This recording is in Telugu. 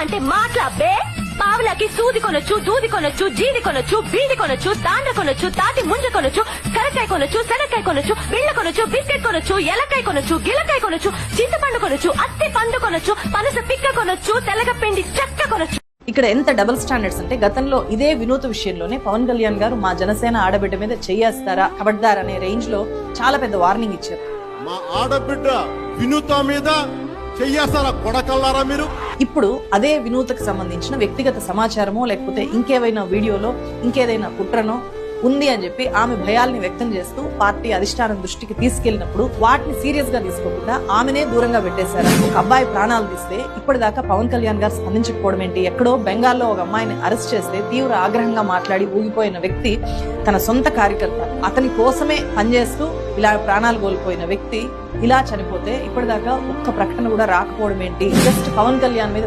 అంటే మాట్లాబే. పావులకి సూది కొనొచ్చు, దూది కొనొచ్చు, జీడి కొనొచ్చు, బీడి కొనొచ్చు, తాండ్ర కొనొచ్చు, తాటి ముంజ కొనొచ్చు, కరకాయ కొనొచ్చు, శనక్కాయ కొనొచ్చు, బిళ్ళ కొనొచ్చు, బిస్కెట్ కొనొచ్చు, ఎలకాయ కొనొచ్చు, గిలకాయ కొనొచ్చు, చింతపండు కొనొచ్చు, అత్తి పండు కొనొచ్చు, పనస పిక్క కొనొచ్చు, తెల్లగపిండి చెక్క కొనొచ్చు. ఇక్కడ ఎంత డబుల్ స్టాండర్డ్స్ అంటే గతంలో ఇదే వినూత విషయంలోనే పవన్ కళ్యాణ్ గారు మా జనసేన ఆడబిడ్డ మీద చెయ్యేస్తారా ఖబర్దార్ అనే రేంజ్ లో చాలా పెద్ద వార్నింగ్ ఇచ్చారు. మా ఆడబిడ్డ వినూత మీద చెయ్యేస్తారా కొడకల్లారా మీరు? ఇప్పుడు అదే వినూతకు సంబంధించిన వ్యక్తిగత సమాచారమో లేకపోతే ఇంకేవైనా వీడియోలో ఇంకేదైనా కుట్రనో ఉంది అని చెప్పి ఆమె భయాల్ని వ్యక్తం చేస్తూ పార్టీ అధిష్టానం దృష్టికి తీసుకెళ్లినప్పుడు వాటిని సీరియస్ గా తీసుకోకుండా ఆమెనే దూరంగా పెట్టేశారు. ఒక అబ్బాయి ప్రాణాలు తీస్తే ఇప్పటిదాకా పవన్ కళ్యాణ్ గారు స్పందించకపోవడం ఏంటి? ఎక్కడో బెంగాల్లో ఒక అమ్మాయిని అరెస్ట్ చేస్తే తీవ్ర ఆగ్రహంగా మాట్లాడి ఊగిపోయిన వ్యక్తి, తన సొంత కార్యకర్త, అతని కోసమే పనిచేస్తూ ఇలా ప్రాణాలు కోల్పోయిన వ్యక్తి ఇలా చనిపోతే ఇప్పటిదాకా ఒక్క ప్రకటన కూడా రాకపోవడం ఏంటి? జస్ట్ పవన్ కళ్యాణ్ మీద